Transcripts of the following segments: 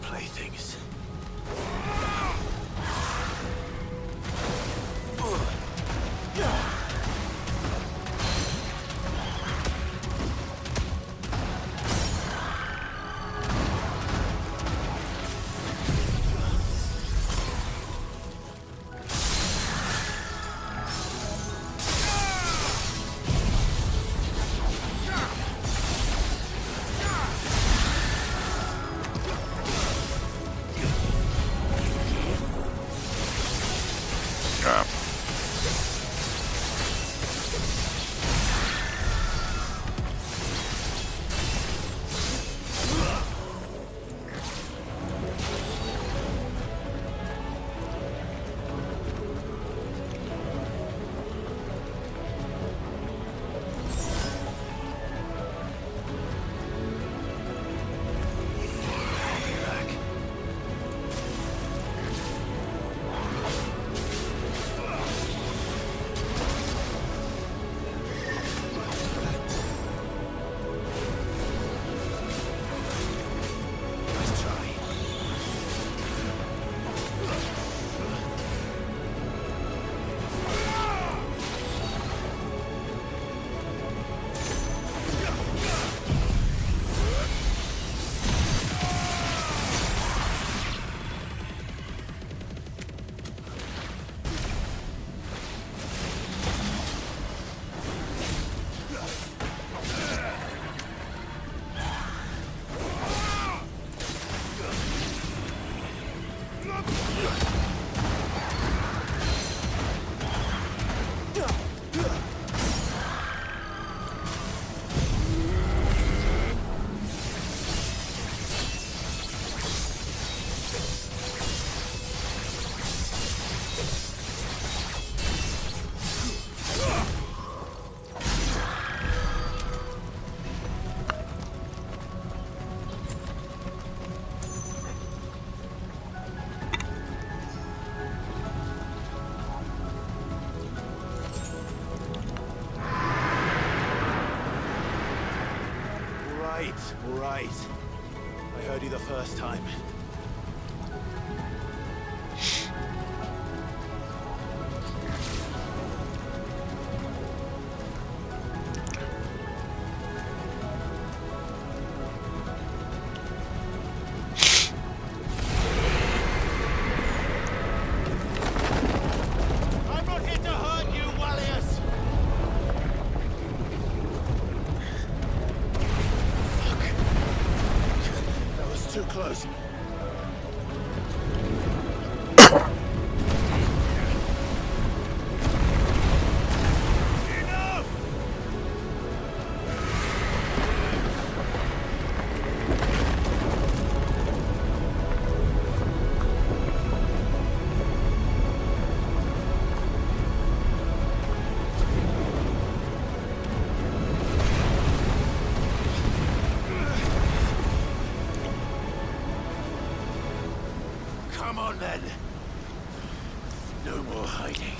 Playthings. All right. I heard you the first time. I'm not here to hurt you, Wallius! Too close. Come on, then. No more hiding.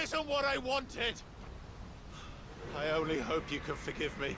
isn't what I wanted. I only hope you can forgive me.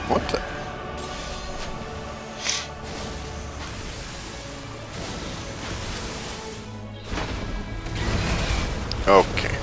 What the? Okay.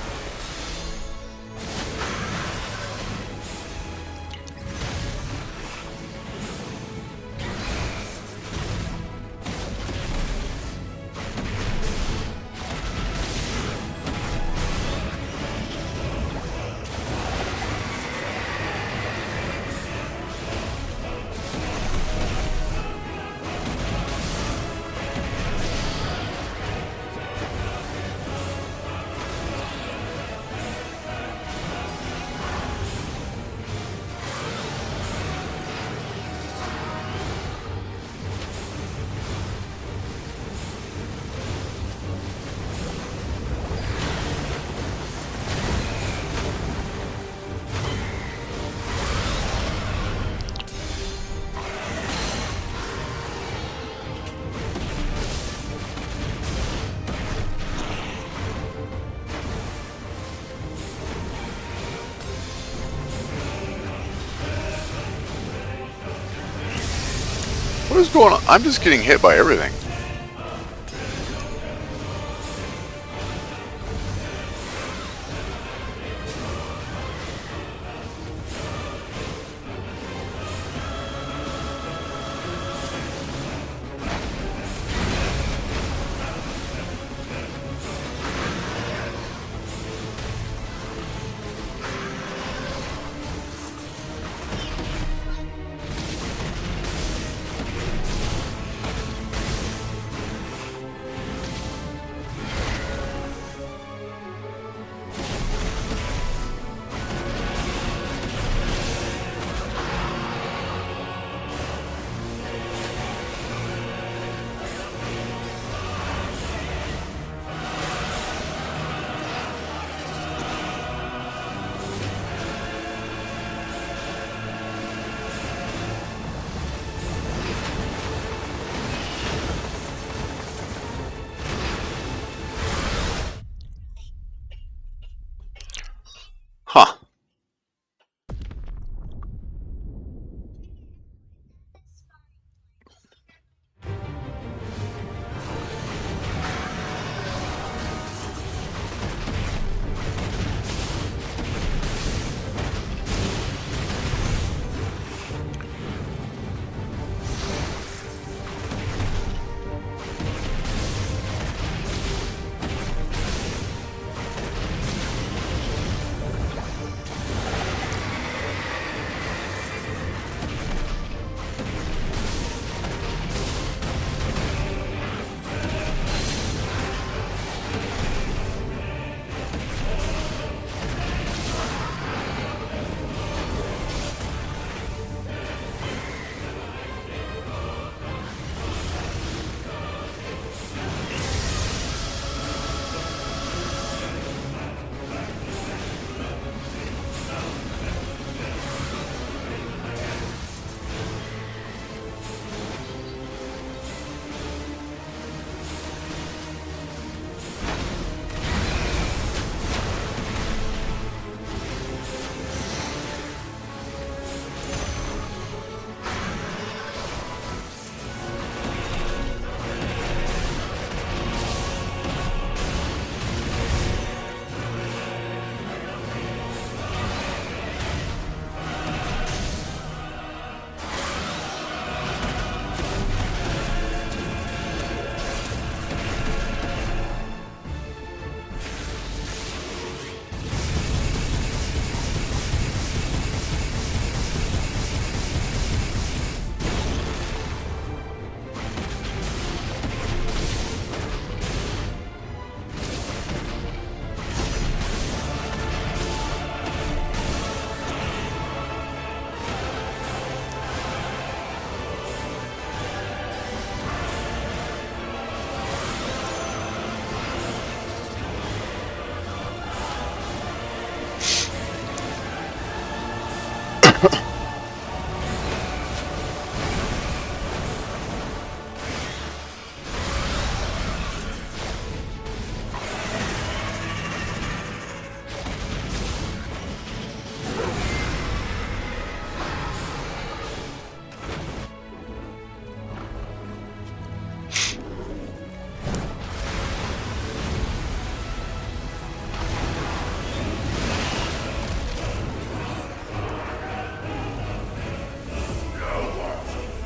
What is going on? I'm just getting hit by everything.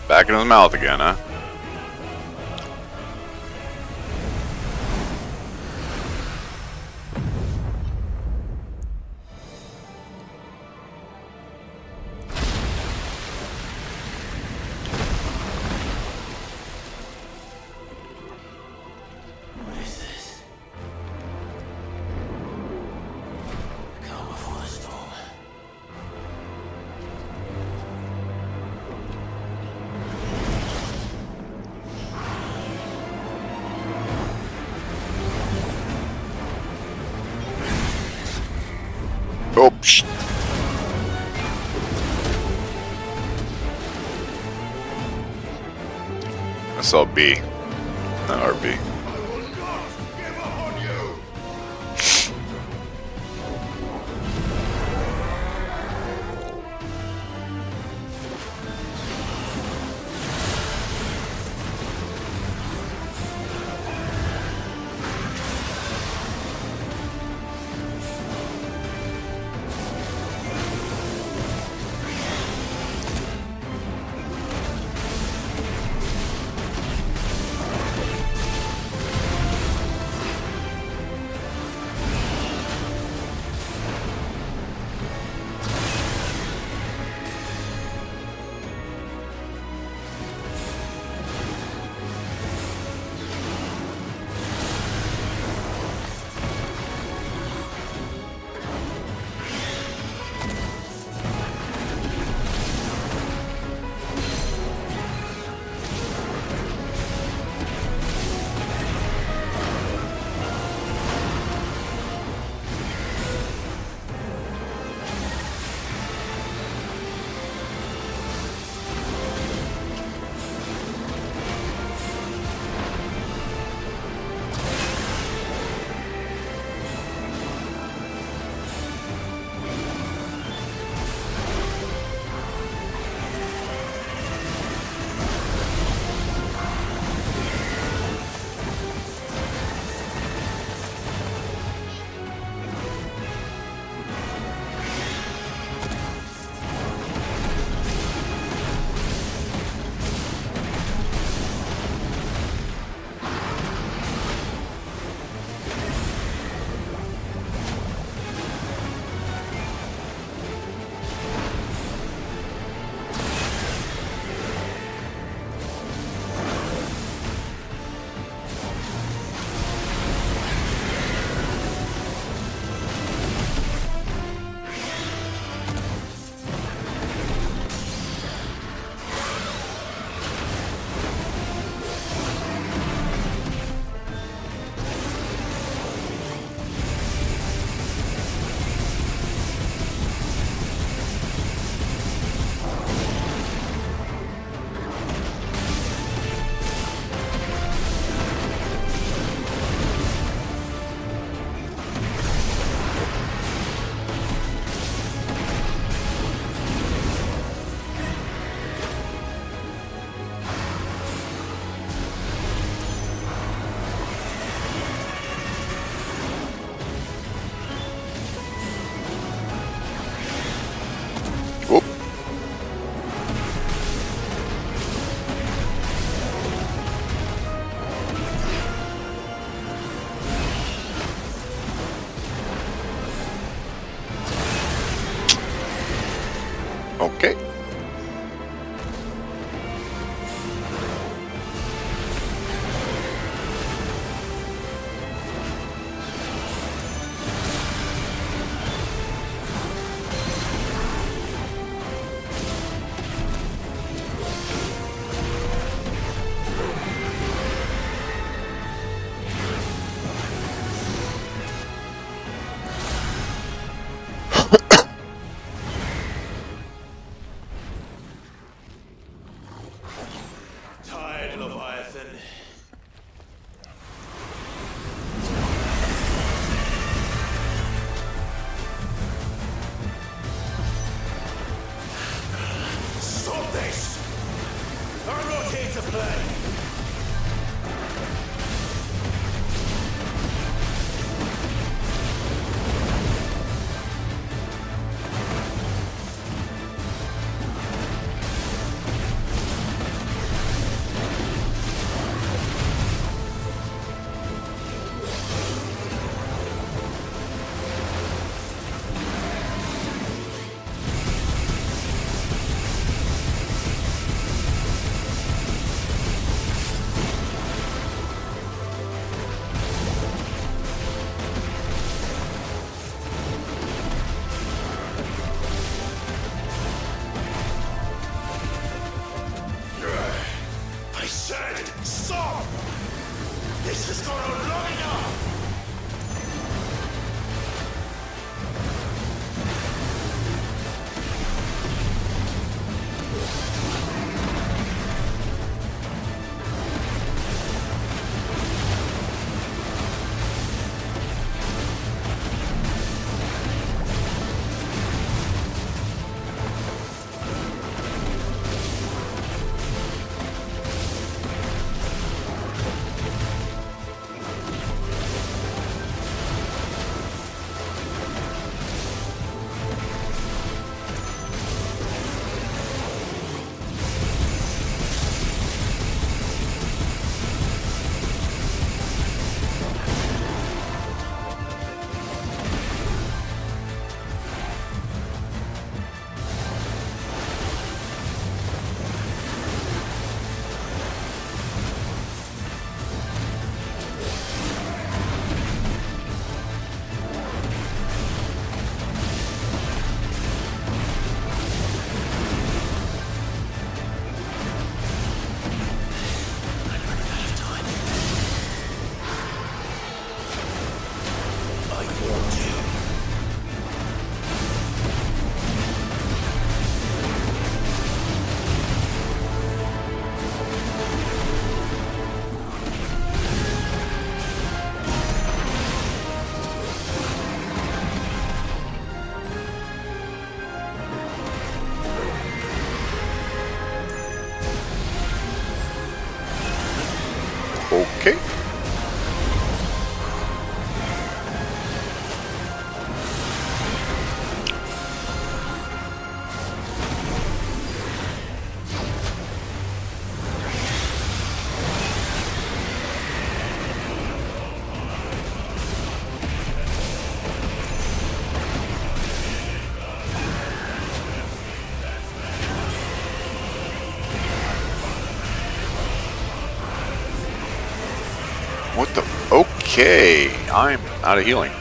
Back in his mouth again, huh? What is this? Calm before the storm. Oh, psh. I saw B, not RB. I will not give up on you! Okay. I said stop! This has gone on long enough! Okay. What the? Okay, I'm out of healing.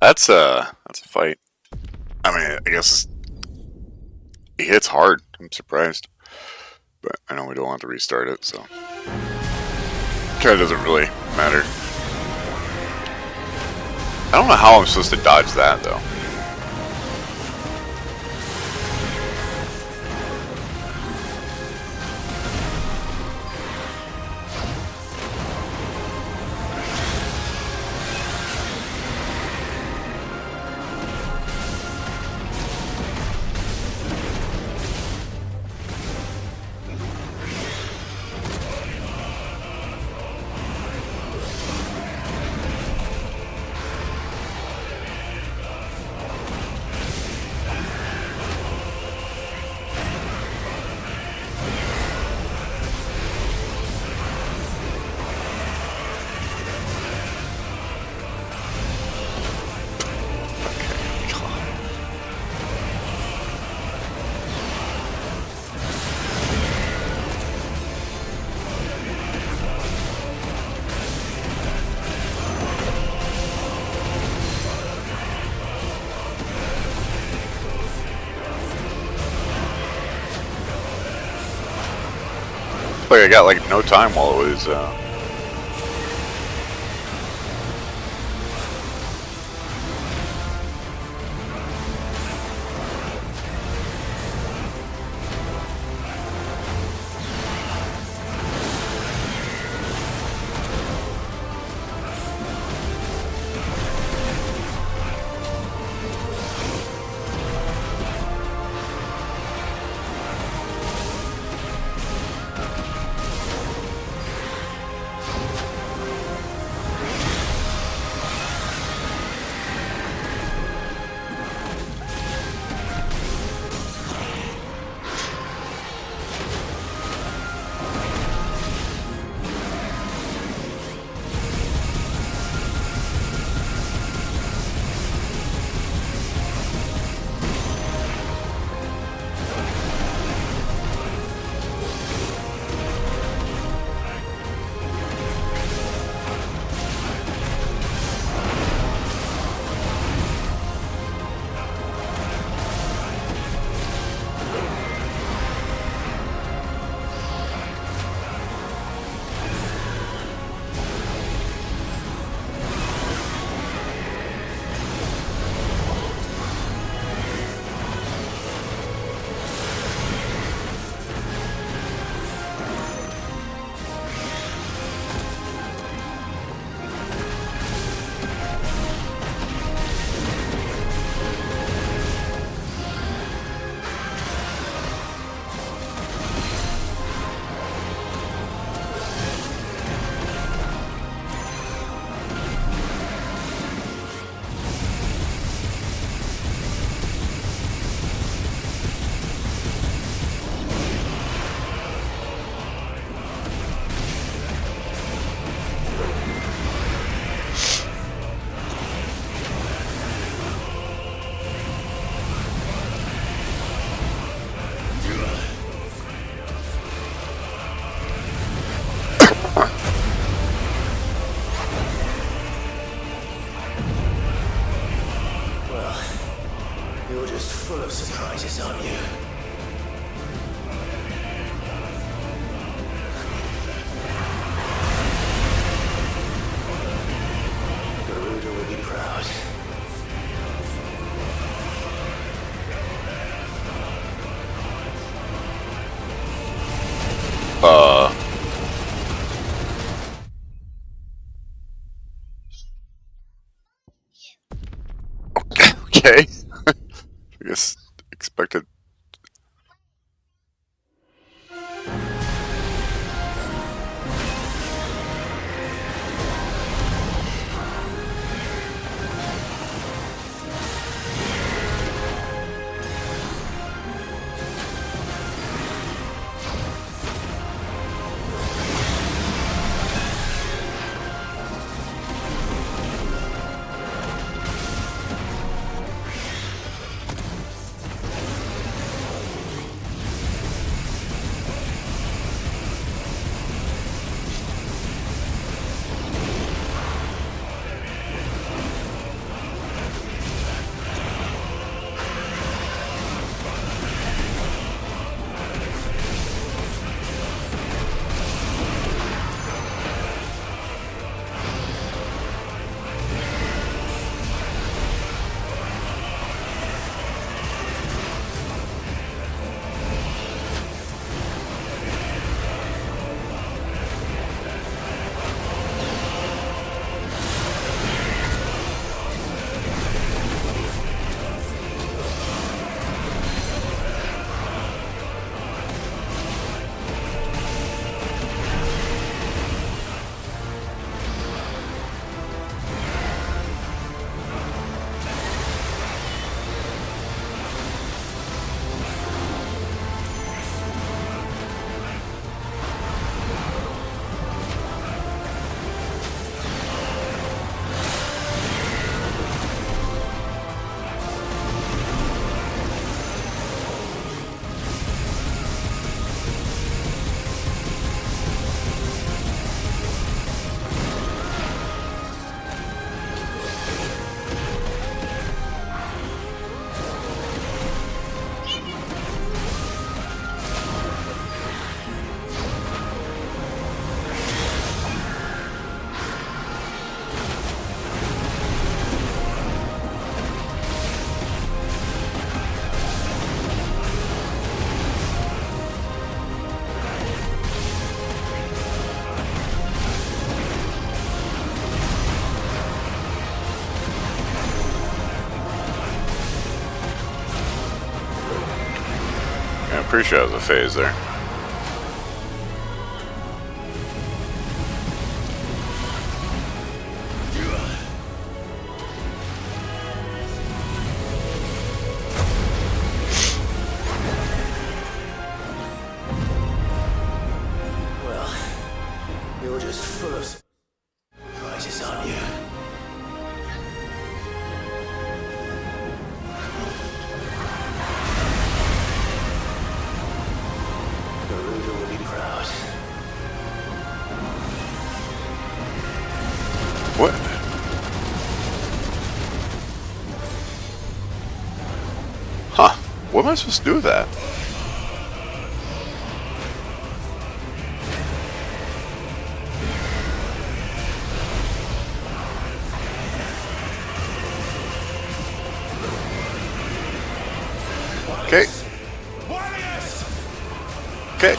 That's a fight. I mean, I guess it hits hard. I'm surprised, but I know we don't want to restart it, so kind of doesn't really matter. I don't know how I'm supposed to dodge that though. Like I got like no time while it was. You're just full of surprises, aren't you? Garuda will be proud. Okay. I guess expected. pretty sure that was a phase there. Well, you're just full of surprises, aren't you? Garuda will be proud. What? Huh. What am I supposed to do with that? Okay. Okay.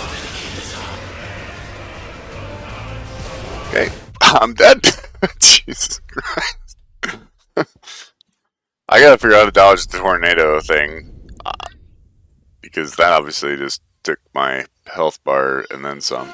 Okay. I'm dead. Jesus Christ. I gotta figure out how to dodge the tornado thing. Because that obviously just took my health bar and then some.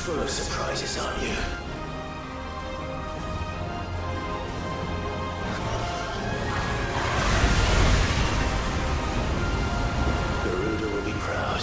full of surprises, aren't you? Garuda will be proud.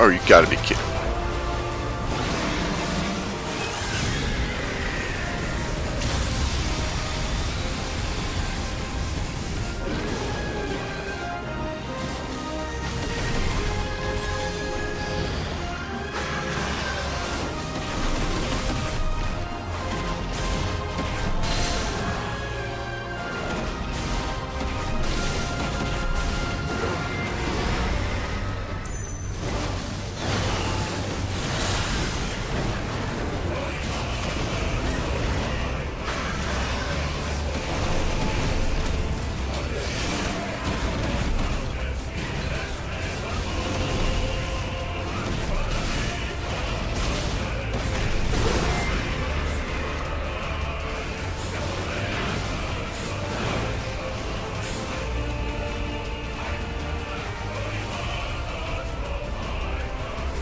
Oh, you gotta be kidding.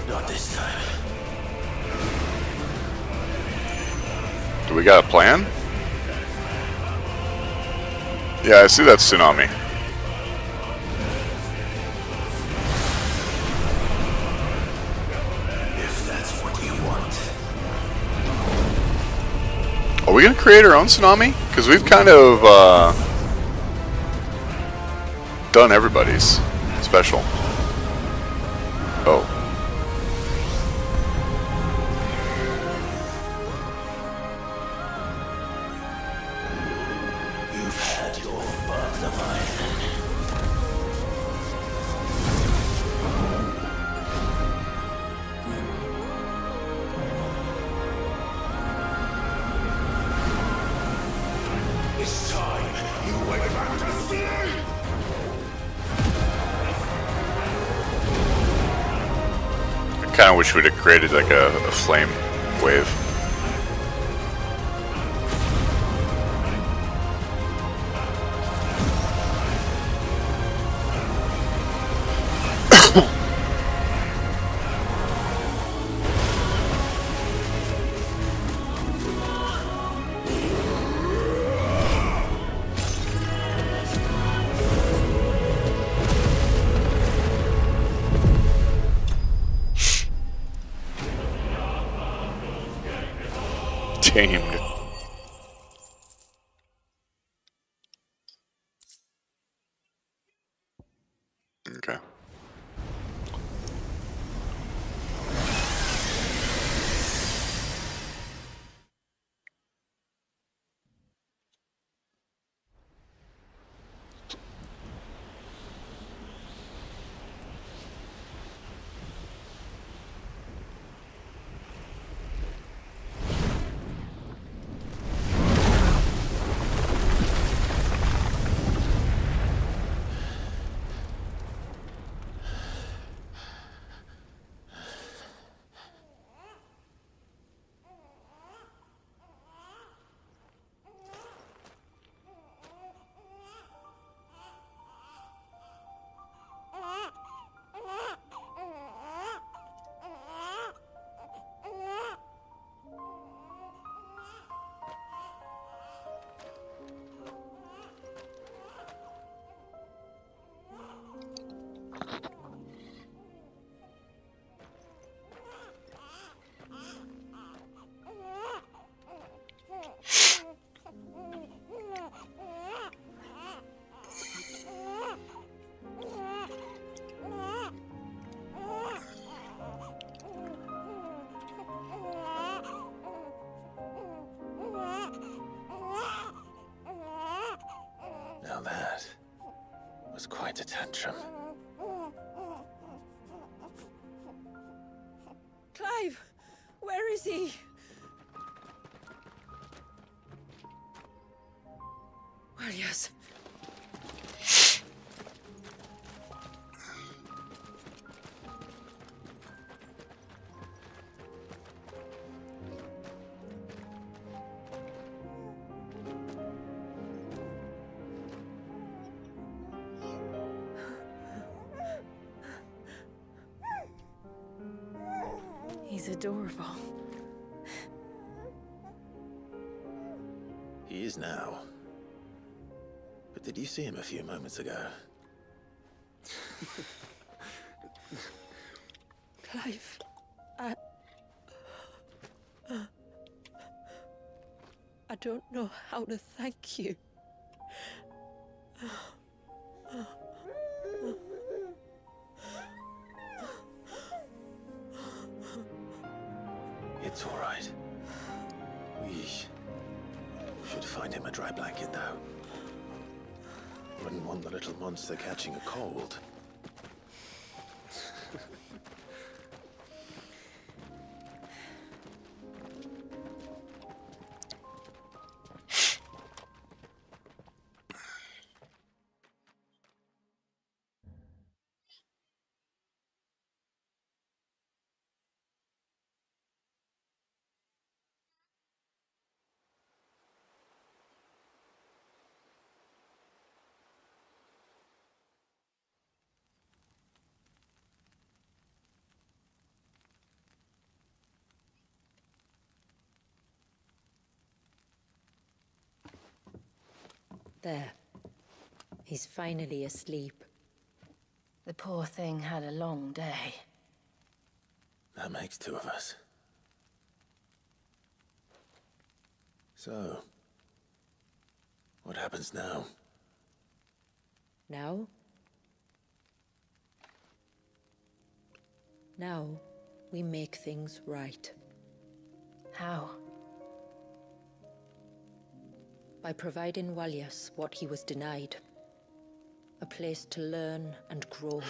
Not this time. Do we got a plan? Yeah, I see that tsunami. If that's what you want. Are we gonna create our own tsunami? Because we've kind of done everybody's special. Oh. You've had your fun, Leviathan. It's time you went back to sleep! I kind of wish we'd have created like a flame wave. Tamed. Okay. Now that was quite a tantrum. Clive! Where is he? Well, yes. He's adorable. He is now. But did you see him a few moments ago? Clive, I don't know how to thank you. It's all right. We should find him a dry blanket now. Wouldn't want the little monster catching a cold. There. He's finally asleep. The poor thing had a long day. That makes two of us. So, what happens now? Now? Now, we make things right. How? By providing Walyas what he was denied. A place to learn and grow.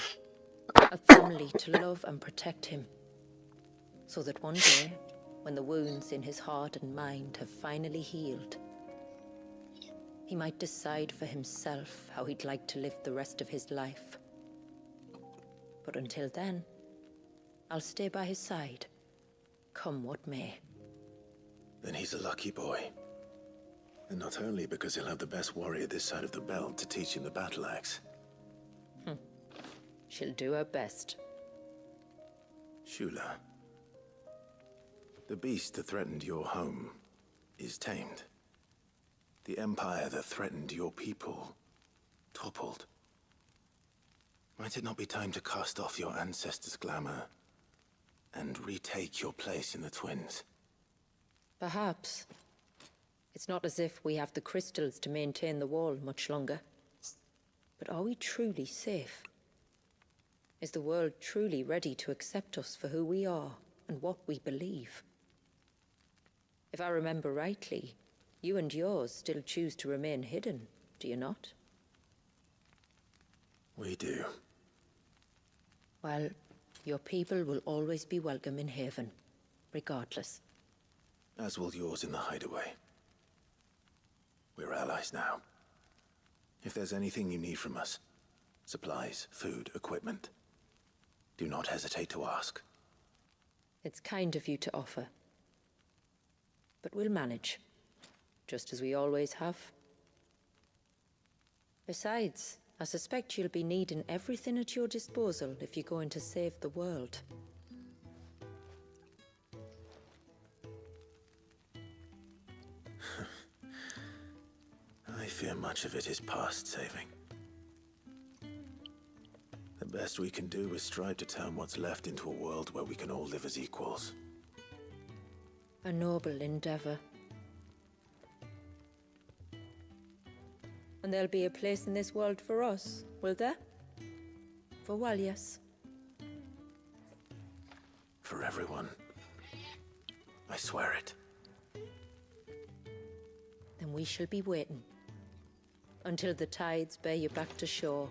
A family to love and protect him. So that one day, when the wounds in his heart and mind have finally healed, he might decide for himself how he'd like to live the rest of his life. But until then, I'll stay by his side, come what may. Then he's a lucky boy. And not only because he'll have the best warrior this side of the belt to teach him the battle axe. She'll do her best. Shula. The beast that threatened your home is tamed. The empire that threatened your people toppled. Might it not be time to cast off your ancestors' glamour and retake your place in the Twins? Perhaps. It's not as if we have the crystals to maintain the wall much longer. But are we truly safe? Is the world truly ready to accept us for who we are and what we believe? If I remember rightly, you and yours still choose to remain hidden, do you not? We do. Well, your people will always be welcome in Haven, regardless. As will yours in the hideaway. We're allies now. If there's anything you need from us, supplies, food, equipment, do not hesitate to ask. It's kind of you to offer. But we'll manage, just as we always have. Besides, I suspect you'll be needing everything at your disposal if you're going to save the world. I fear much of it is past saving. The best we can do is strive to turn what's left into a world where we can all live as equals. A noble endeavor. And there'll be a place in this world for us, will there? For Walyas. For everyone. I swear it. Then we shall be waiting. Until the tides bear you back to shore.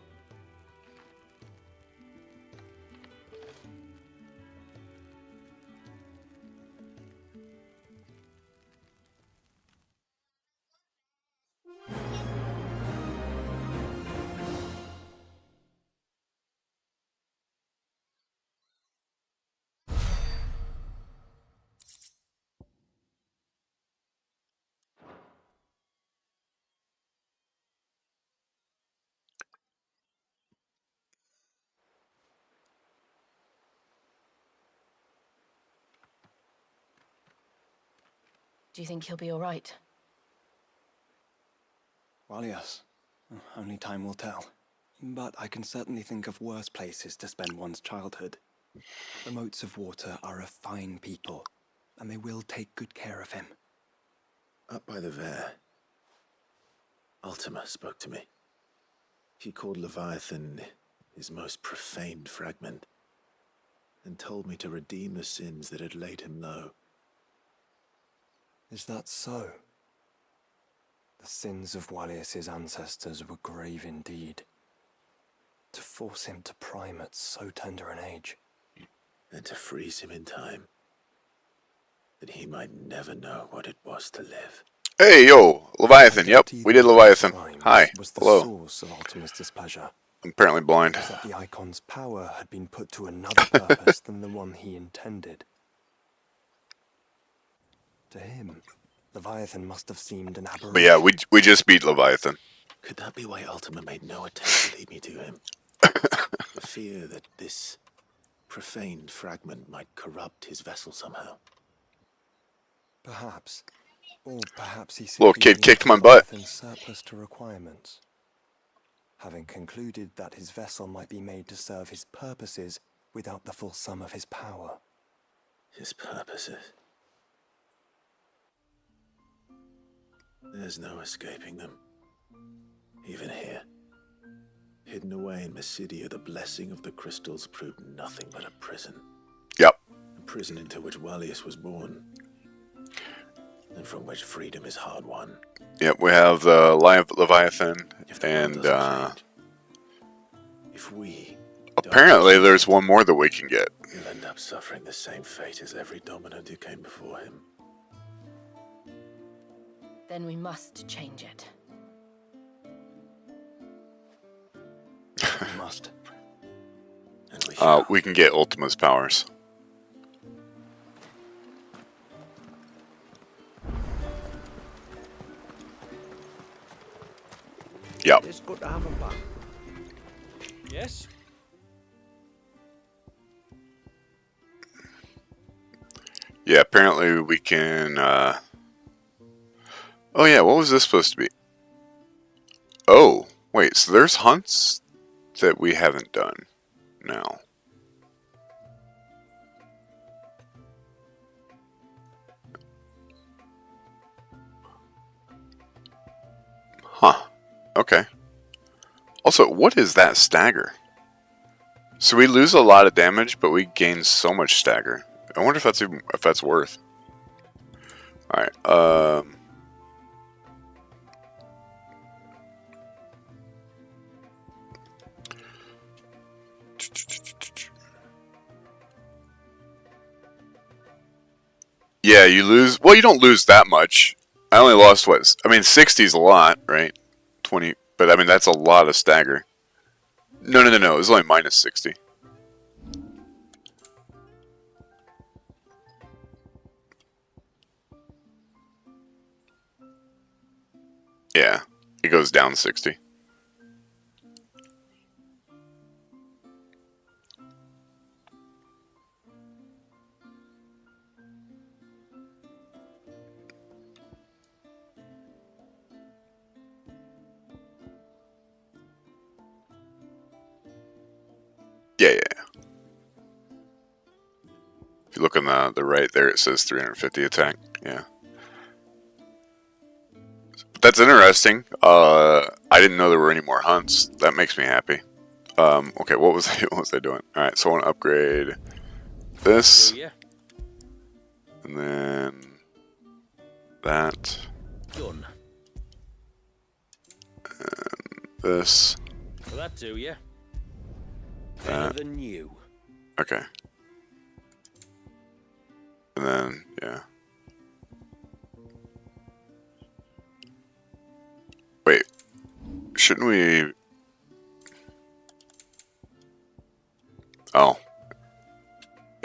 Do you think he'll be all right? Well, yes. Only time will tell. But I can certainly think of worse places to spend one's childhood. The Moats of Water are a fine people, and they will take good care of him. Up by the Vare, Ultima spoke to me. He called Leviathan his most profaned fragment, and told me to redeem the sins that had laid him low. Is that so? The sins of Wallius's ancestors were grave indeed. To force him to prime at so tender an age. And to freeze him in time, that he might never know what it was to live. Hey, yo, Leviathan. Yep, we did Leviathan. Hi, Was the hello. source of Ultima's displeasure. I'm apparently blind. Was that the Icon's power had been put to another purpose than the one he intended. To him, Leviathan must have seemed an aberration. But yeah, we just beat Leviathan. Could that be why Ultima made no attempt to lead me to him? The fear that this profaned fragment might corrupt his vessel somehow. Perhaps. Or perhaps he Little simply kid viewed kicked my butt. Leviathan's surplus to requirements. Having concluded that his vessel might be made to serve his purposes without the full sum of his power. His purposes. There's no escaping them. Even here. Hidden away in Mysidia, the blessing of the crystals proved nothing but a prison. Yep. A prison into which Wallius was born. And from which freedom is hard won. Yep, we have the Leviathan, If the world and doesn't change, if we apparently don't, there's one more that we can get. he'll end up suffering the same fate as every dominant who came before him. Then we must change it. We must. And we shall. We can get Ultima's powers. Yep. It's good to have him back. Yes? Yeah, apparently we can, oh yeah, what was this supposed to be? Oh, wait, so there's hunts that we haven't done now. Huh. Okay. Also, what is that stagger? So we lose a lot of damage, but we gain so much stagger. I wonder if that's worth. All right. Yeah, you lose. Well, you don't lose that much. I only lost what? I mean, 60 is a lot, right? 20, but I mean that's a lot of stagger. No. It was only minus 60. Yeah, it goes down 60. Yeah. If you look on the right there, it says 350 attack. Yeah. But that's interesting. I didn't know there were any more hunts. That makes me happy. Okay, what was I doing? Alright, so I want to upgrade this. Do ya? And then that. Done. And this. Will that do ya? That. Better than you. Okay. And then, yeah. Wait. Shouldn't we... Oh.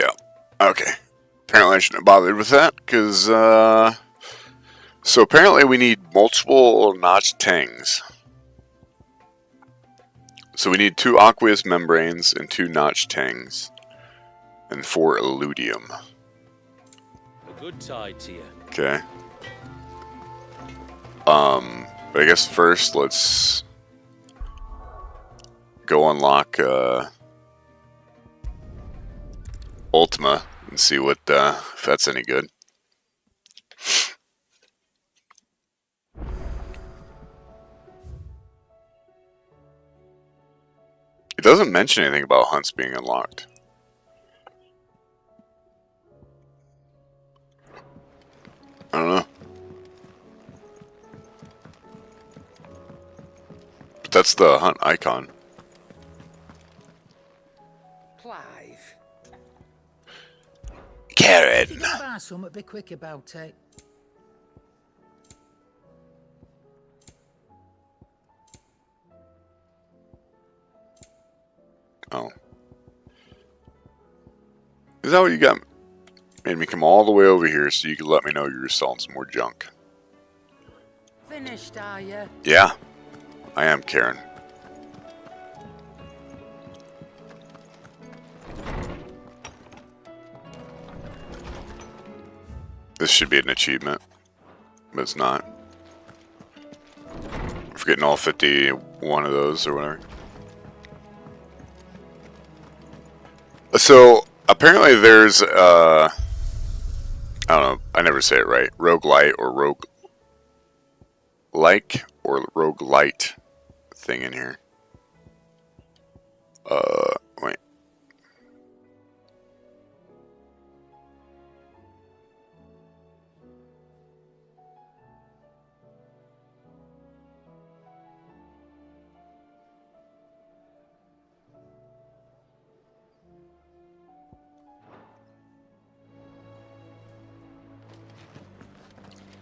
Yeah. Okay. Apparently I shouldn't have bothered with that, because, so apparently we need multiple notch tangs. So we need 2 aqueous membranes and 2 notch tangs. And 4 illudium. A good tide to you. Okay. But I guess first let's go unlock charisma and see what if that's any good. It doesn't mention anything about hunts being unlocked. I don't know. But that's the hunt icon. Clive. Karen. Buy something, be quick about it. Oh. Is that what you got? Made me come all the way over here so you could let me know you were selling some more junk. Finished, are you? Yeah, I am, Karen. This should be an achievement, but it's not. We're getting all 51 of those or whatever. So, apparently there's, I don't know, I never say it right, roguelite or roguelike or roguelite thing in here. Wait.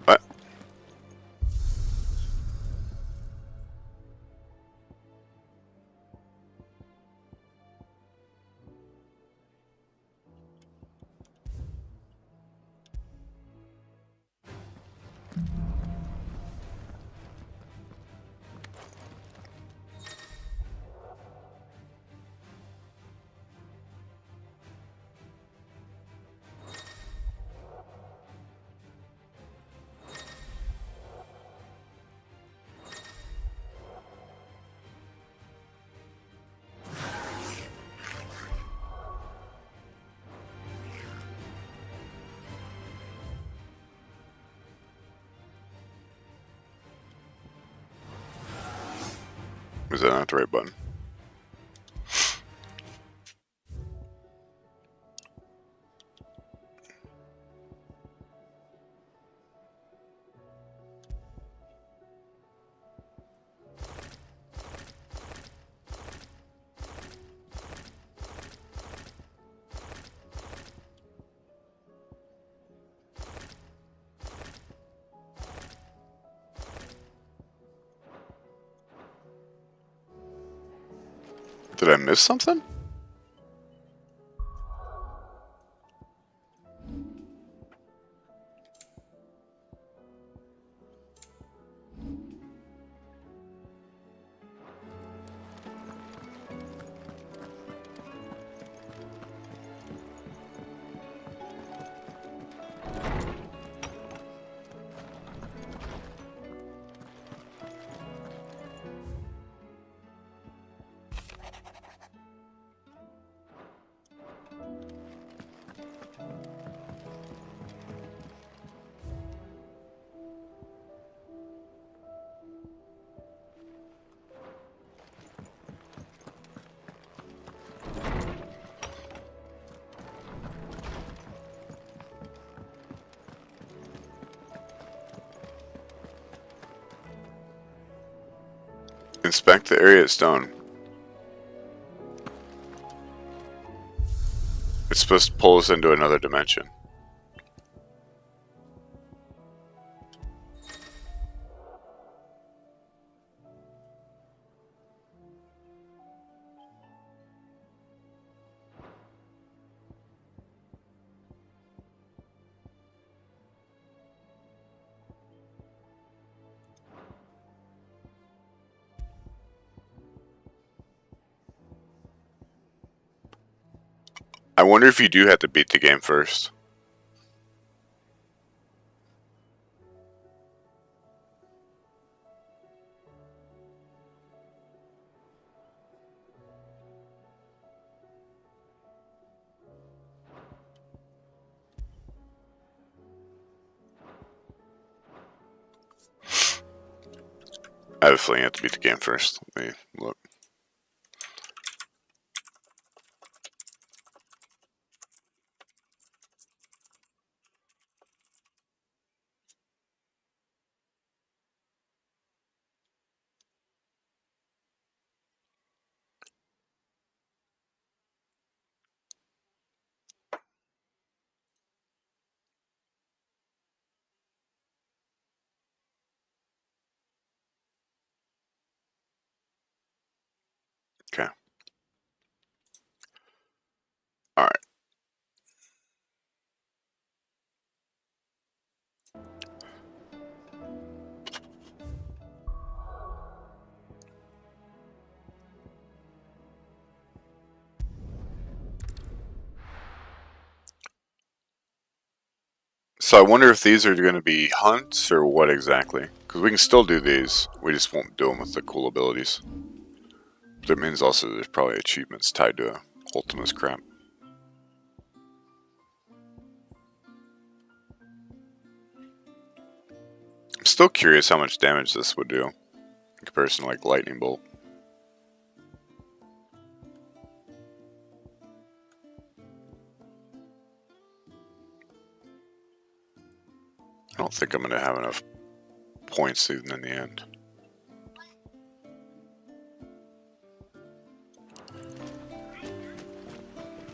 What? Was that not the right button? Did I miss something? Inspect the area at stone. It's supposed to pull us into another dimension. I wonder if you do have to beat the game first. have a feeling I have to beat the game first. Let me look. Okay. Alright. So I wonder if these are going to be hunts or what exactly. Because we can still do these. We just won't do them with the cool abilities. That means also there's probably achievements tied to Ultima's crap. I'm still curious how much damage this would do in comparison to like Lightning Bolt. I don't think I'm going to have enough points even in the end.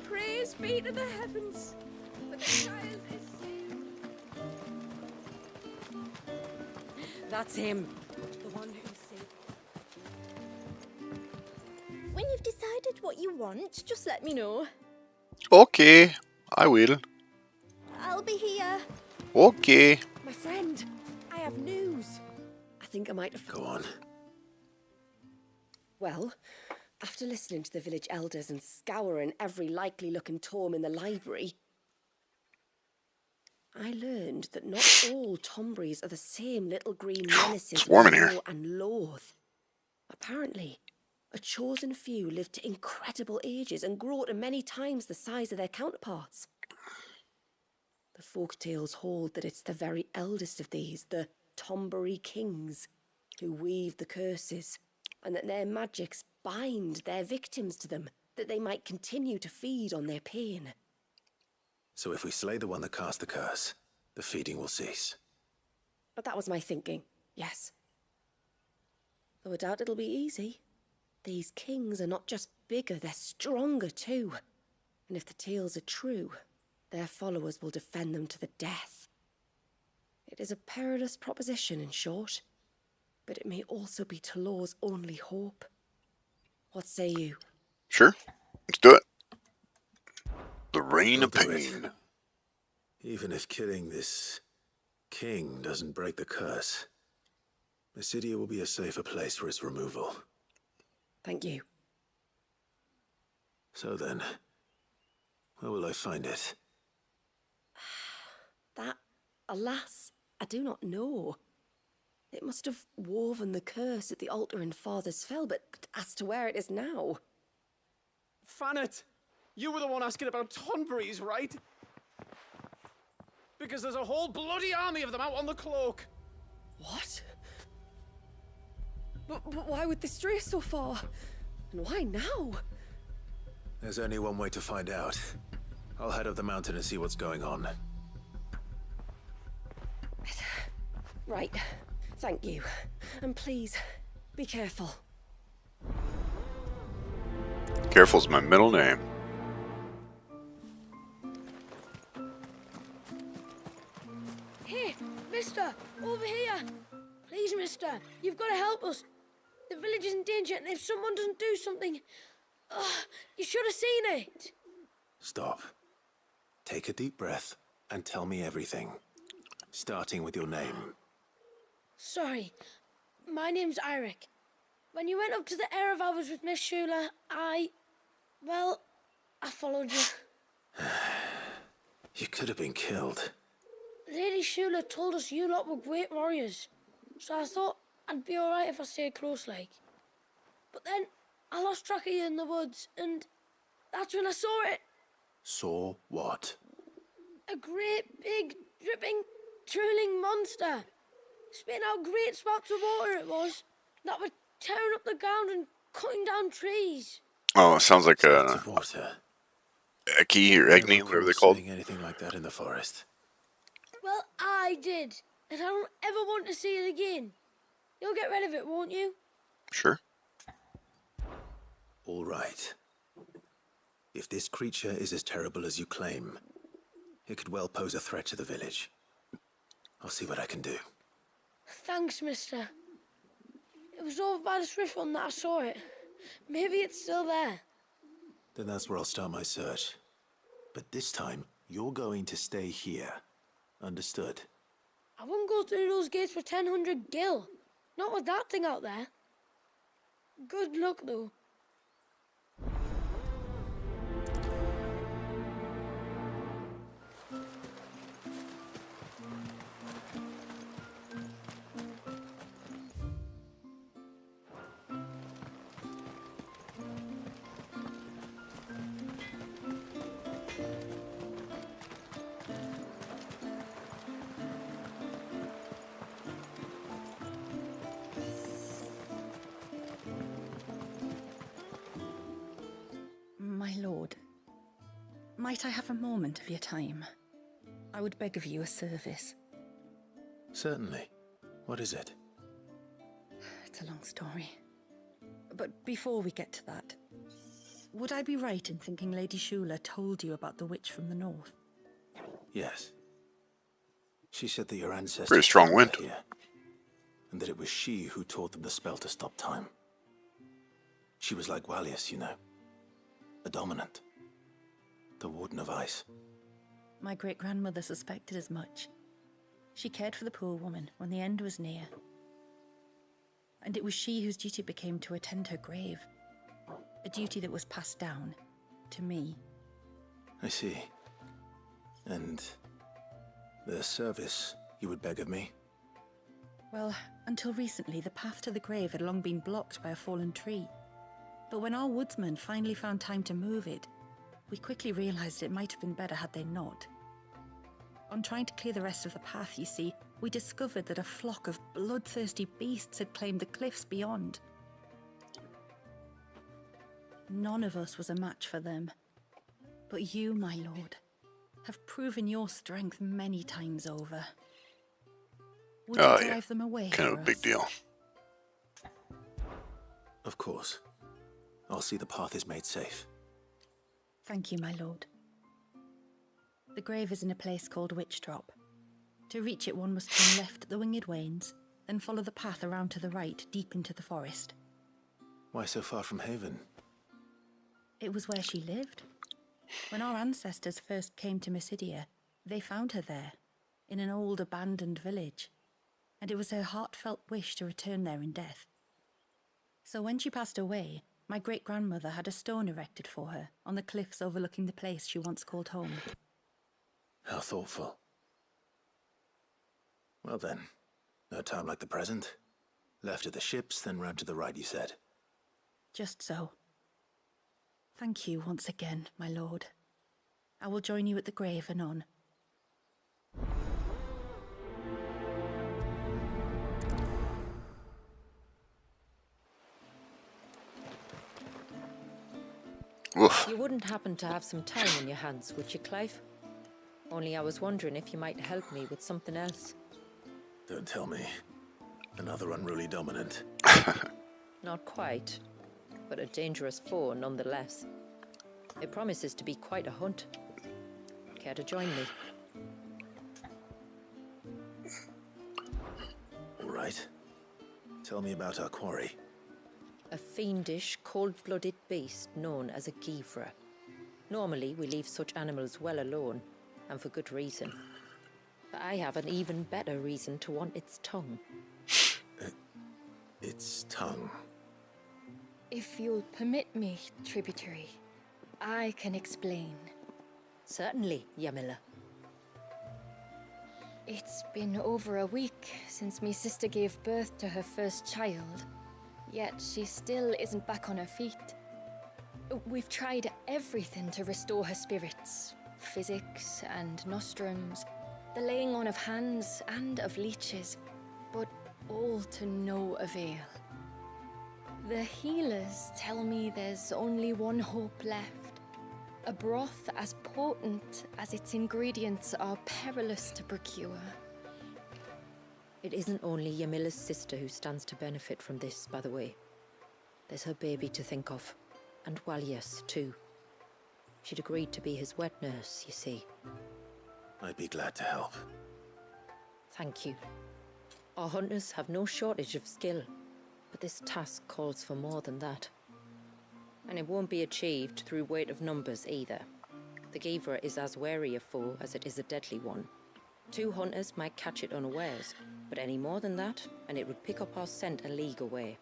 Praise be to the heavens, for the child is saved. That's him, the one who's saved. When you've decided what you want, just let me know. Okay, I will. I'll be here. Okay. My friend, I have news. I think I might have... Go on. Well, after listening to the village elders and scouring every likely-looking tome in the library, I learned that not all Tomberries are the same little green menaces It's warm in we here. know and loathe. Apparently, a chosen few live to incredible ages and grow to many times the size of their counterparts. The folk tales hold that it's the very eldest of these, the Tomberry kings, who weave the curses, and that their magics bind their victims to them, that they might continue to feed on their pain. So if we slay the one that cast the curse, the feeding will cease. But that was my thinking, yes. Though I doubt it'll be easy. These kings are not just bigger, they're stronger too. And if the tales are true, their followers will defend them to the death. It is a perilous proposition, in short, but it may also be Talor's only hope. What say you? Sure, let's do it. The Reign We'll of do it. Pain. Even if killing this king doesn't break the curse, Mysidia will be a safer place for its removal. Thank you. So then, where will I find it? That, alas, I do not know. It must have woven the curse at the altar in Father's Fell, but as to where it is now... Fanet, you were the one asking about Tonberries, right? Because there's a whole bloody army of them out on the cloak. What? But why would they stray so far? And why now? There's only one way to find out. I'll head up the mountain and see what's going on. Right. Thank you. And please, be careful. Careful's my middle name. Hey, mister, over here. Please, mister, you've got to help us. The village is in danger, and if someone doesn't do something... you should have seen it. Stop. Take a deep breath and tell me everything. Starting with your name. Sorry, my name's Eirik. When you went up to the Erevalis with Miss Shula, well, I followed you. You could have been killed. Lady Shula told us you lot were great warriors, so I thought I'd be alright if I stayed close like. But then I lost track of you in the woods, and that's when I saw it. Saw what? A great, big, dripping, drooling monster. Spitting out great spouts of water it was. that were tearing up the ground and cutting down trees. Oh, it sounds like Spots of water. Eki or I Egni, don't whatever they're recall called. seeing anything like that in the forest. Well, I did, and I don't ever want to see it again. You'll get rid of it, won't you? Sure. All right. If this creature is as terrible as you claim, it could well pose a threat to the village. I'll see what I can do. Thanks, mister. It was over by the Swift one that I saw it. Maybe it's still there. Then that's where I'll start my search. But this time, you're going to stay here. Understood? I wouldn't go through those gates for 1,000 gil. Not with that thing out there. Good luck, though. My lord, might I have a moment of your time? I would beg of you a service. Certainly. What is it? It's a long story. But before we get to that, would I be right in thinking Lady Shula told you about the witch from the north? Yes. She said that your ancestors Pretty strong found wind. her here, and that it was she who taught them the spell to stop time. She was like Wallius, you know. A dominant. The Warden of Ice. My great-grandmother suspected as much. She cared for the poor woman when the end was near. And it was she whose duty it became to attend her grave. A duty that was passed down to me. I see. And the service you would beg of me? Well, until recently, the path to the grave had long been blocked by a fallen tree. But when our woodsmen finally found time to move it, we quickly realized it might have been better had they not. On trying to clear the rest of the path, you see, we discovered that a flock of bloodthirsty beasts had claimed the cliffs beyond. None of us was a match for them. But you, my lord, have proven your strength many times over. Would you drive them away kind of for a big us? deal. Of course. I'll see the path is made safe. Thank you, my lord. The grave is in a place called Witch Drop. To reach it, one must turn left at the Winged Wains, then follow the path around to the right, deep into the forest. Why so far from Haven? It was where she lived. When our ancestors first came to Mysidia, they found her there, in an old abandoned village, and it was her heartfelt wish to return there in death. So when she passed away, my great-grandmother had a stone erected for her on the cliffs overlooking the place she once called home. How thoughtful. Well then, no time like the present. Left at the ships, then round to the right, you said. Just so. Thank you once again, my lord. I will join you at the grave anon. Oof. You wouldn't happen to have some time on your hands, would you, Clive? Only I was wondering if you might help me with something else. Don't tell me. Another unruly dominant. Not quite, but a dangerous foe nonetheless. It promises to be quite a hunt. Care to join me? All right. Tell me about our quarry. A fiendish, cold-blooded beast known as a Givra. Normally, we leave such animals well alone, and for good reason. But I have an even better reason to want its tongue. Its tongue? If you'll permit me, tributary, I can explain. Certainly, Yamila. It's been over a week since me sister gave birth to her first child, yet she still isn't back on her feet. We've tried everything to restore her spirits. Physics and nostrums, the laying on of hands and of leeches, but all to no avail. The healers tell me there's only one hope left. A broth as potent as its ingredients are perilous to procure. It isn't only Yamila's sister who stands to benefit from this, by the way. There's her baby to think of. And Walias, too. She'd agreed to be his wet nurse, you see. I'd be glad to help. Thank you. Our hunters have no shortage of skill, but this task calls for more than that. And it won't be achieved through weight of numbers either. The Givra is as wary a foe as it is a deadly one. 2 hunters might catch it unawares, but any more than that, and it would pick up our scent a league away.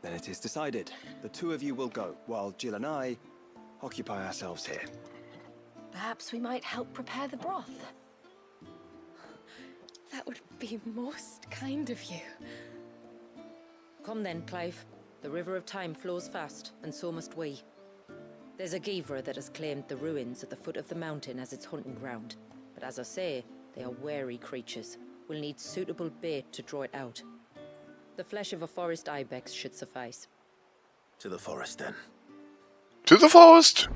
Then it is decided. The 2 of you will go, while Jill and I occupy ourselves here. Perhaps we might help prepare the broth. That would be most kind of you. Come then, Clive. The river of time flows fast, and so must we. There's a Givra that has claimed the ruins at the foot of the mountain as its hunting ground. But as I say, they are wary creatures. We'll need suitable bait to draw it out. The flesh of a forest ibex should suffice. To the forest, then. To the forest!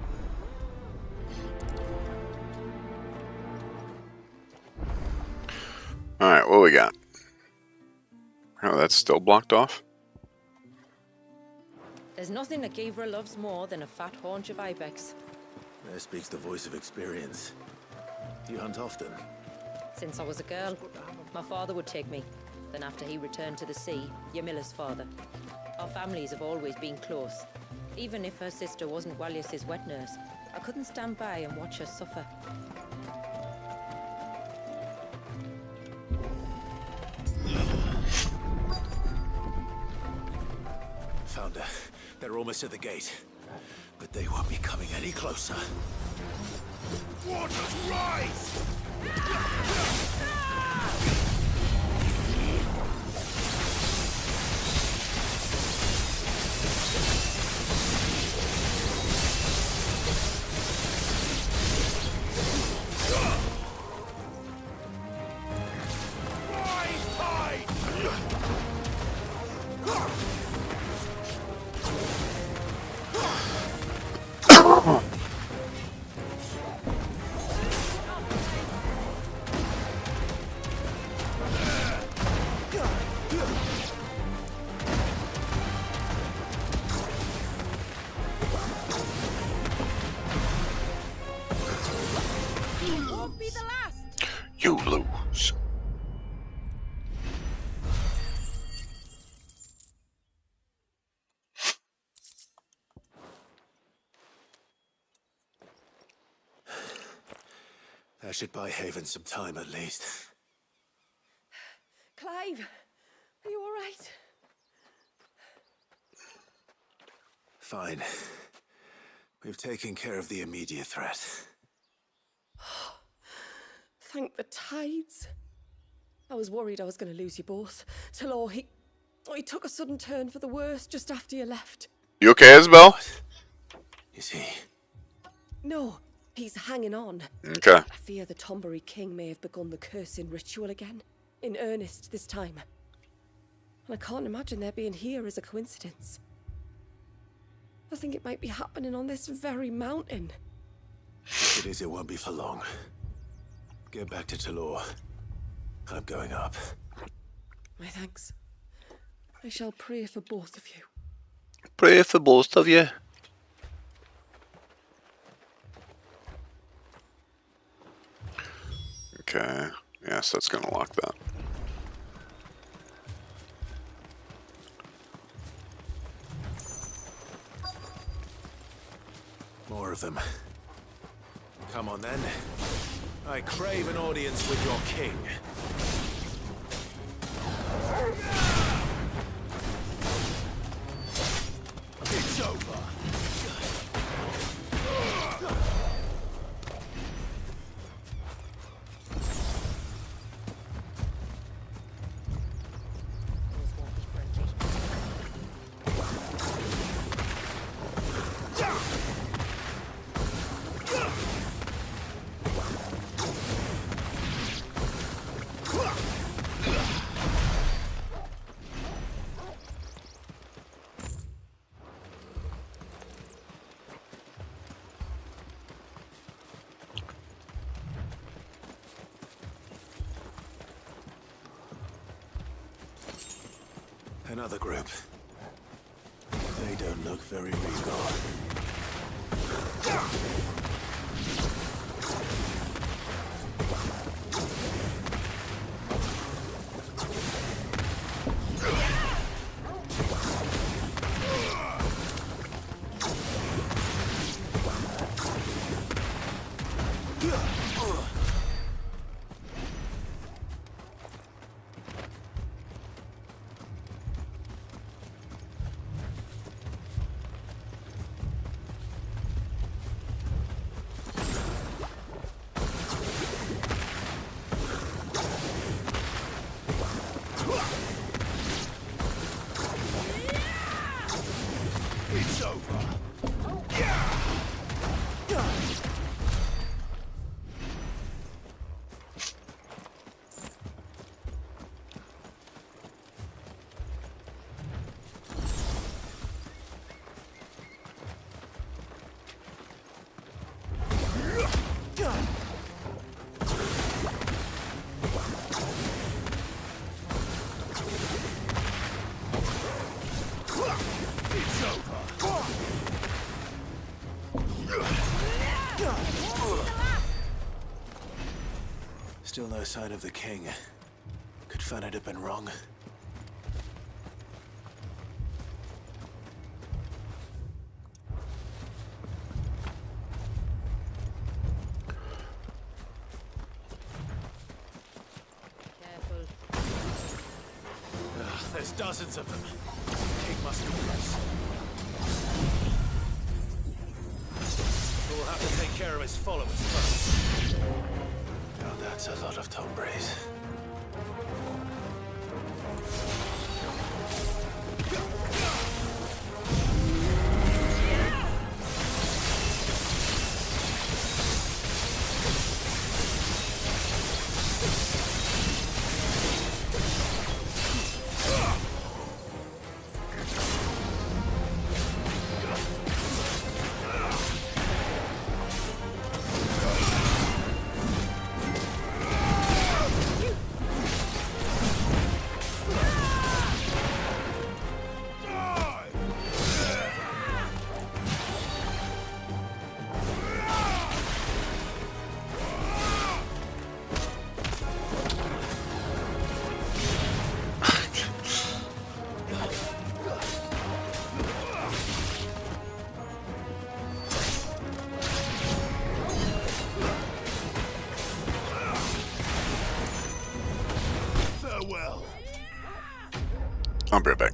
Alright, what we got? Oh, that's still blocked off? There's nothing a Givra loves more than a fat haunch of ibex. There speaks the voice of experience. Do you hunt often? Since I was a girl, my father would take me. Then after he returned to the sea, Yamila's father. Our families have always been close. Even if her sister wasn't Walias's wet nurse, I couldn't stand by and watch her suffer. Found her. They're almost at the gate. But they won't be coming any closer. Waters rise! You lose. That should buy Haven some time at least. Clive, are you all right? Fine. We've taken care of the immediate threat. Thank the tides. I was worried I was going to lose you both. Till he took a sudden turn for the worse just after you left. You okay, Isabel? Is he? No, he's hanging on. Okay. I fear the Tombury King may have begun the cursing ritual again. In earnest this time. And I can't imagine their being here as a coincidence. I think it might be happening on this very mountain. If it is, it won't be for long. Get back to Talor. I'm going up. My thanks. I shall pray for both of you. Pray for both of you. Okay. Yes, that's gonna lock that. More of them. Come on then. I crave an audience with your king. It's over. Another group. They don't look very regal. It's over. It's over. Still no sign of the king. Could Fanit have been wrong? Careful. There's dozens of them. The king must be close. We'll have to take care of his followers first. God, that's a lot of Tombres. Farewell. I'll be right back.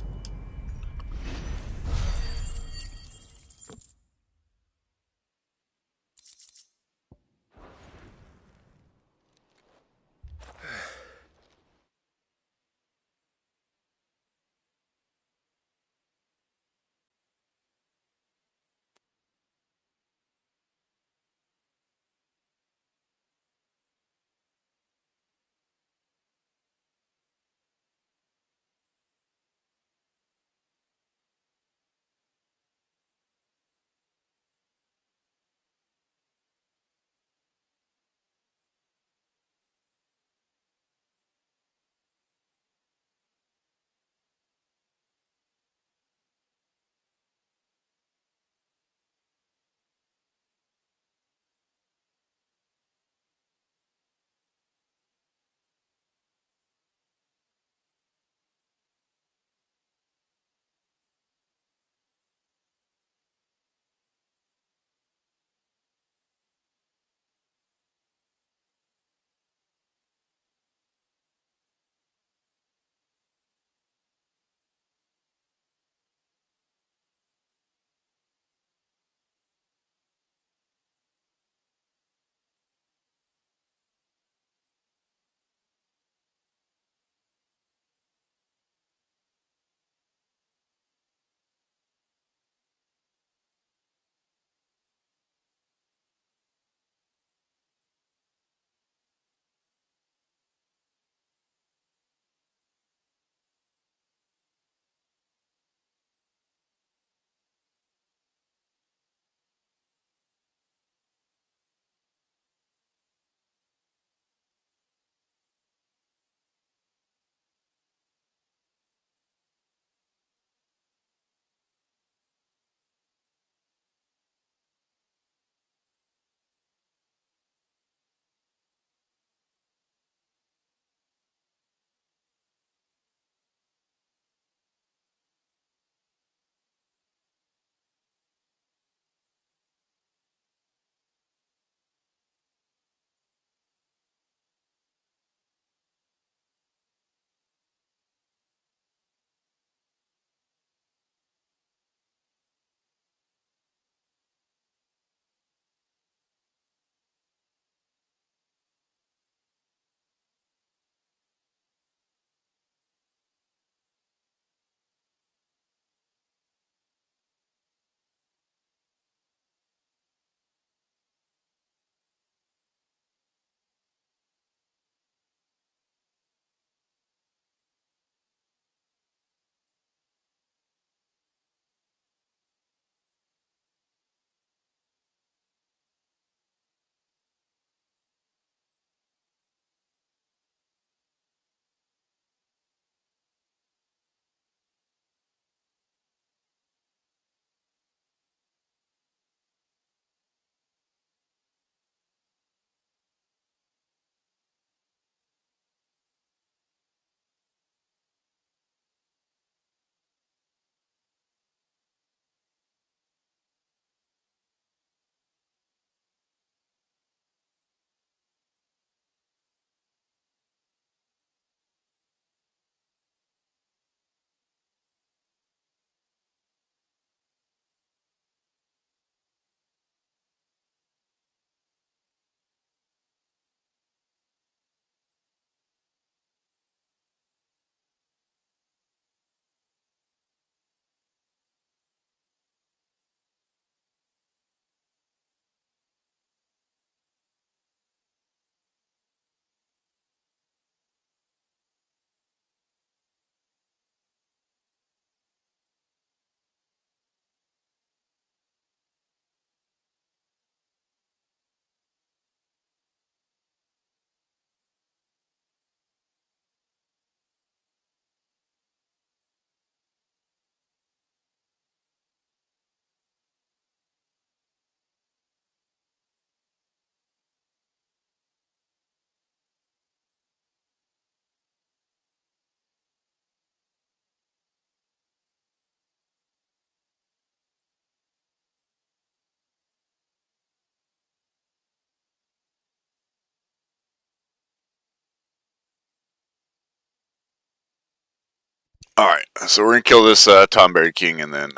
Alright, so we're gonna kill this Tomberry King and then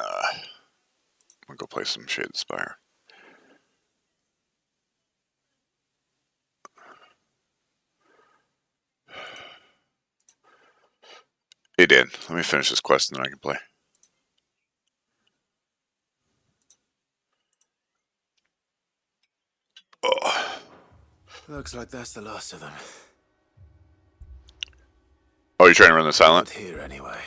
we'll go play some Shade Spire. He did. Let me finish this quest and then I can play. Oh. Looks like that's the last of them. Oh, you're trying to run the silent? Not here anyway.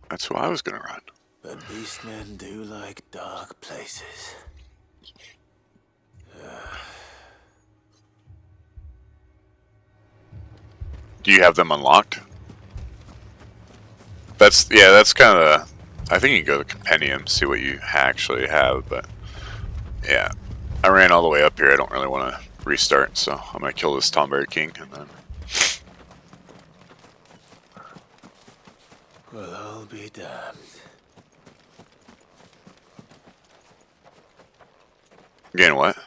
That's who I was gonna run. But beastmen do like dark places. Do you have them unlocked? That's kind of I think you can go to the compendium, see what you actually have, but yeah. I ran all the way up here, I don't really want to restart, so I'm going to kill this Tomberry King and then... Well, I'll be damned. Again, what?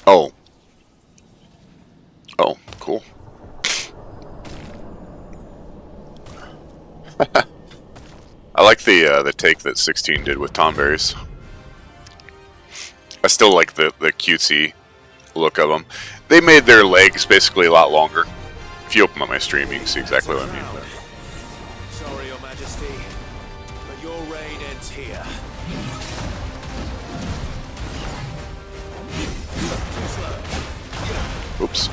Oh. Oh, cool. I like the take that 16 did with Tomberries. I still like the cutesy look of them. They made their legs basically a lot longer. If you open up my stream, you can see exactly what I mean. Sorry, Your Majesty, but your reign ends here. Oops.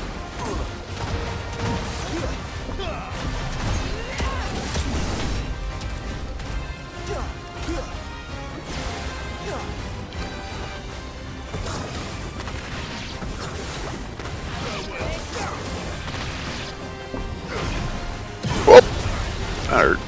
Whoop. That hurt.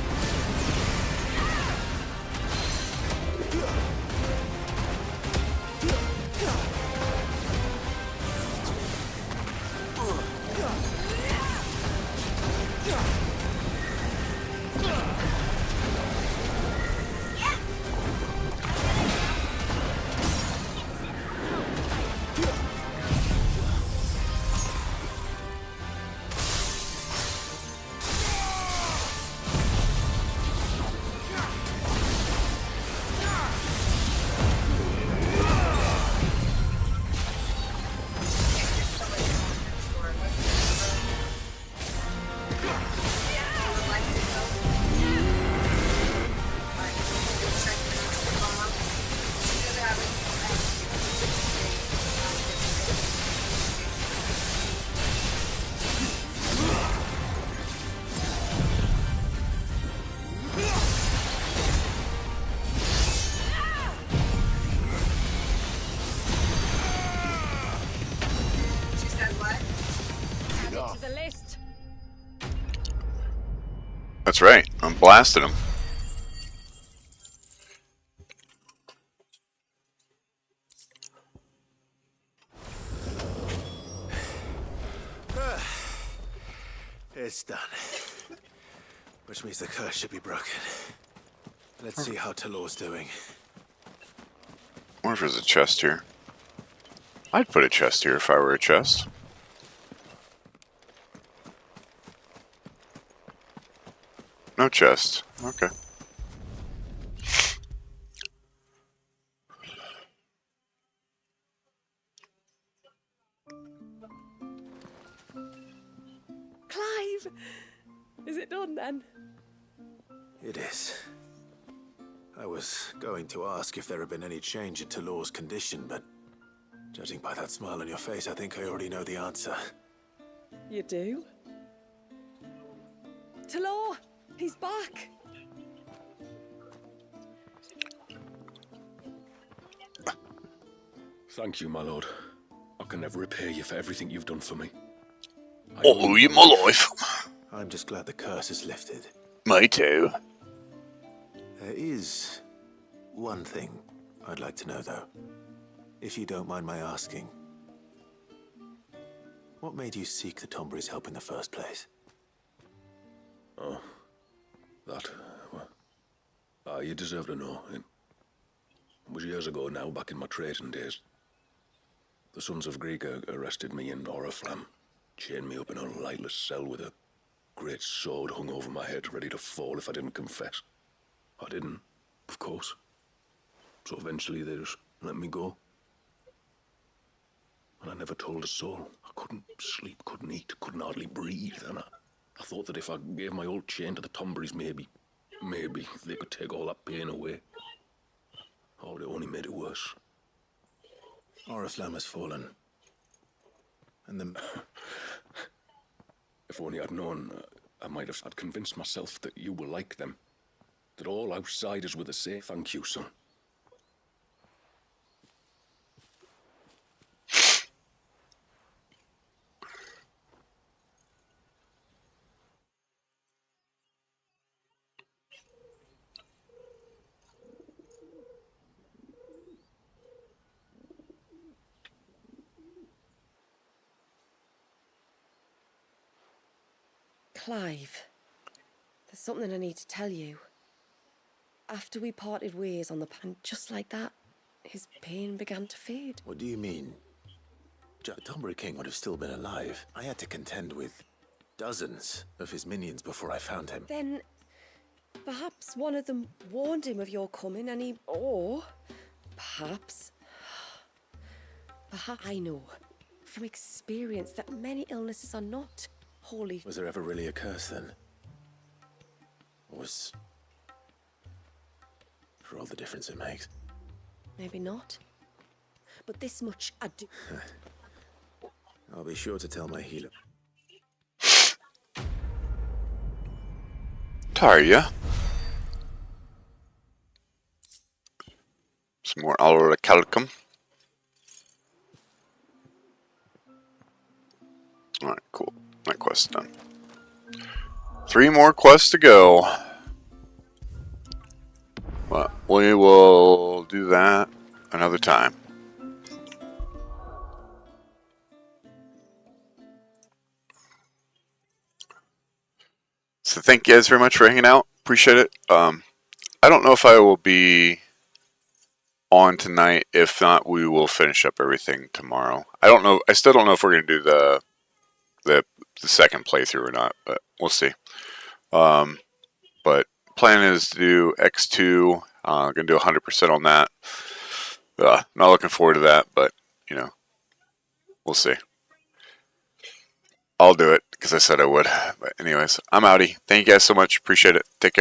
That's right. I'm blasting him. It's done. Which means the curse should be broken. Let's see how Talor's doing. I wonder if there's a chest here. I'd put a chest here if I were a chest. No chest. Okay. Clive! Is it done then? It is. I was going to ask if there had been any change in Talor's condition, but judging by that smile on your face, I think I already know the answer. You do? Talor! He's back! Thank you, my lord. I can never repay you for everything you've done for me. Oh, you my life. I'm just glad the curse is lifted. Me too. There is one thing I'd like to know, though. If you don't mind my asking. What made you seek the Tomberry's help in the first place? Oh, that... well, you deserve to know. It was years ago now, back in my trading days. The Sons of Greek arrested me in Oriflamme, chained me up in a lightless cell with a great sword hung over my head, ready to fall if I didn't confess. I didn't, of course. So eventually they just let me go. And I never told a soul. I couldn't sleep, couldn't eat, couldn't hardly breathe. And I thought that if I gave my old chain to the Tomberries, maybe they could take all that pain away. Oh, it only made it worse. Oriflamme has fallen. And the... If only I'd known, I'd convinced myself that you were like them. That all outsiders were the same. Thank you, son. Clive, there's something I need to tell you. After we parted ways on the pan, just like that, his pain began to fade. What do you mean? Tombury King would have still been alive. I had to contend with dozens of his minions before I found him. Then, perhaps one of them warned him of your coming and he... Or, perhaps I know from experience that many illnesses are not wholly... Was there ever really a curse then? Was... For all the difference it makes. Maybe not. But this much I do... I'll be sure to tell my healer. Tarja. Some more Aurora Calcum. Alright, cool. My quest's done. 3 more quests to go. But we will do that another time. So thank you guys very much for hanging out. Appreciate it. I don't know if I will be on tonight. If not, we will finish up everything tomorrow. I don't know. I still don't know if we're going to do the second playthrough or not, but we'll see. But plan is to do X2. Going to do 100% on that. Not looking forward to that, but you know, we'll see. I'll do it because I said I would. But anyways, I'm outie. Thank you guys so much. Appreciate it. Take care.